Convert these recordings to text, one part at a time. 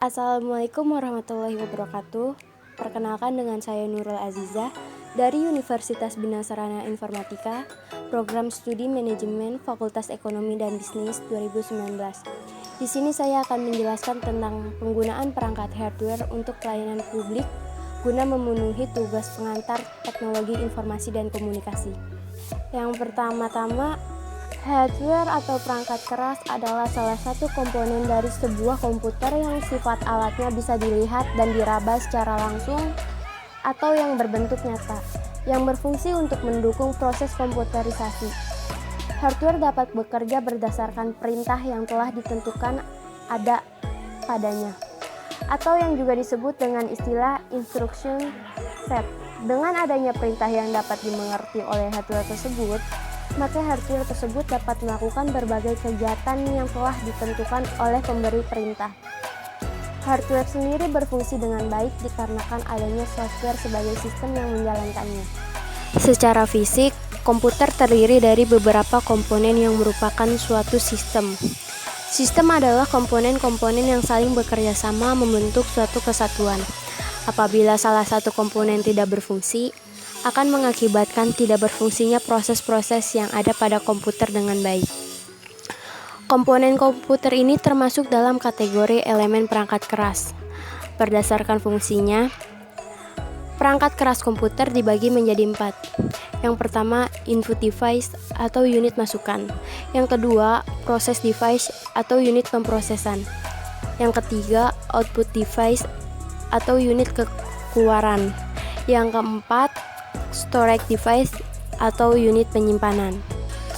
Assalamualaikum warahmatullahi wabarakatuh. Perkenalkan dengan saya Nurul Azizah dari Universitas Bina Sarana Informatika, Program Studi Manajemen Fakultas Ekonomi dan Bisnis 2019. Di sini saya akan menjelaskan tentang penggunaan perangkat hardware untuk pelayanan publik guna memenuhi tugas pengantar teknologi informasi dan komunikasi. Yang pertama-tama, hardware atau perangkat keras adalah salah satu komponen dari sebuah komputer yang sifat alatnya bisa dilihat dan diraba secara langsung atau yang berbentuk nyata, yang berfungsi untuk mendukung proses komputerisasi. Hardware dapat bekerja berdasarkan perintah yang telah ditentukan ada padanya, atau yang juga disebut dengan istilah instruction set. Dengan adanya perintah yang dapat dimengerti oleh hardware tersebut, maka hardware tersebut dapat melakukan berbagai kegiatan yang telah ditentukan oleh pemberi perintah. Hardware sendiri berfungsi dengan baik dikarenakan adanya software sebagai sistem yang menjalankannya. Secara fisik, komputer terdiri dari beberapa komponen yang merupakan suatu sistem. Sistem adalah komponen-komponen yang saling bekerja sama membentuk suatu kesatuan. Apabila salah satu komponen tidak berfungsi, akan mengakibatkan tidak berfungsinya proses-proses yang ada pada komputer dengan baik. Komponen komputer ini termasuk dalam kategori elemen perangkat keras. Berdasarkan fungsinya, perangkat keras komputer dibagi menjadi 4. Yang pertama, input device atau unit masukan. Yang kedua, process device atau unit pemrosesan. Yang ketiga, output device atau unit keluaran. Yang keempat, storage device atau unit penyimpanan.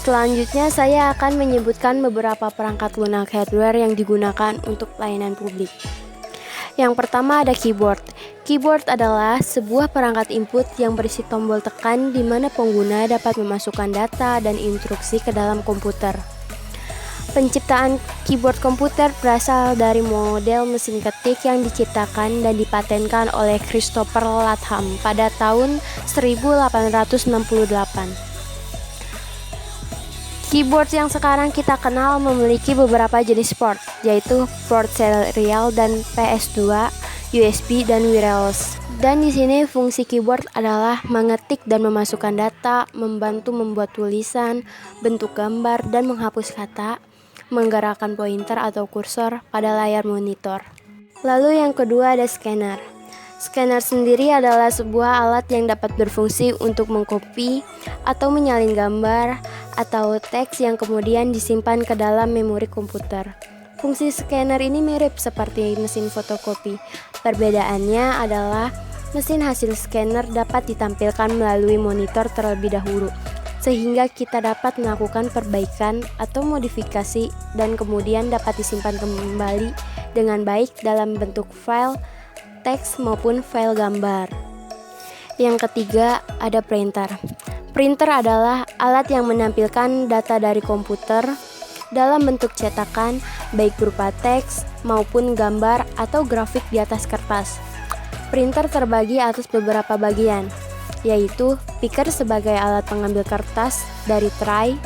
Selanjutnya saya akan menyebutkan beberapa perangkat lunak hardware yang digunakan untuk pelayanan publik. Yang pertama ada keyboard. Keyboard adalah sebuah perangkat input yang berisi tombol tekan di mana pengguna dapat memasukkan data dan instruksi ke dalam komputer. Penciptaan keyboard komputer berasal dari model mesin ketik yang diciptakan dan dipatenkan oleh Christopher Latham pada tahun 1868. Keyboard yang sekarang kita kenal memiliki beberapa jenis port, yaitu port serial dan PS2, USB dan wireless. Dan di sini fungsi keyboard adalah mengetik dan memasukkan data, membantu membuat tulisan, bentuk gambar dan menghapus kata, menggerakkan pointer atau kursor pada layar monitor. Lalu yang kedua ada scanner. Scanner sendiri adalah sebuah alat yang dapat berfungsi untuk mengcopy atau menyalin gambar atau teks yang kemudian disimpan ke dalam memori komputer. Fungsi scanner ini mirip seperti mesin fotokopi. Perbedaannya adalah mesin hasil scanner dapat ditampilkan melalui monitor terlebih dahulu, sehingga kita dapat melakukan perbaikan atau modifikasi dan kemudian dapat disimpan kembali dengan baik dalam bentuk file, teks maupun file gambar. Yang ketiga ada printer. Printer adalah alat yang menampilkan data dari komputer dalam bentuk cetakan, baik berupa teks maupun gambar atau grafik di atas kertas. Printer terbagi atas beberapa bagian, yaitu picker sebagai alat pengambil kertas dari tray.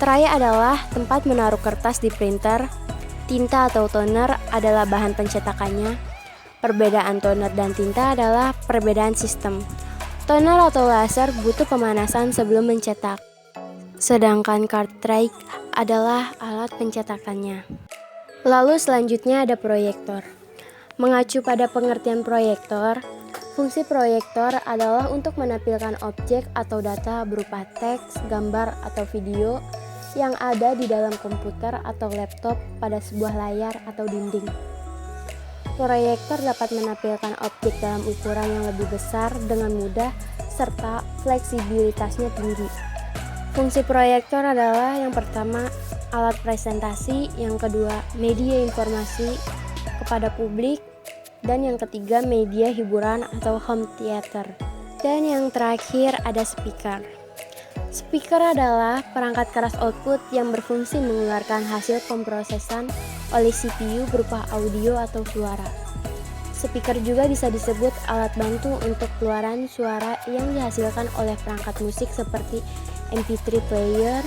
Tray adalah tempat menaruh kertas di printer. Tinta atau toner adalah bahan pencetakannya. Perbedaan toner dan tinta adalah perbedaan sistem. Toner atau laser butuh pemanasan sebelum mencetak, sedangkan cartridge adalah alat pencetakannya. Lalu selanjutnya ada proyektor. Mengacu pada pengertian proyektor, fungsi proyektor adalah untuk menampilkan objek atau data berupa teks, gambar, atau video yang ada di dalam komputer atau laptop pada sebuah layar atau dinding. Proyektor dapat menampilkan objek dalam ukuran yang lebih besar dengan mudah serta fleksibilitasnya tinggi. Fungsi proyektor adalah yang pertama alat presentasi, yang kedua media informasi kepada publik, dan yang ketiga media hiburan atau home theater. Dan yang terakhir ada speaker. Speaker adalah perangkat keras output yang berfungsi mengeluarkan hasil pemrosesan oleh CPU berupa audio atau suara. Speaker juga bisa disebut alat bantu untuk keluaran suara yang dihasilkan oleh perangkat musik seperti MP3 player,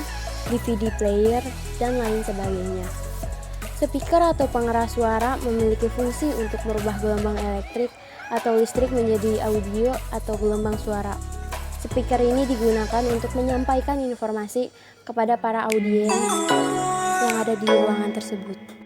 DVD player, dan lain sebagainya. Speaker atau pengeras suara memiliki fungsi untuk merubah gelombang elektrik atau listrik menjadi audio atau gelombang suara. Speaker ini digunakan untuk menyampaikan informasi kepada para audiens yang ada di ruangan tersebut.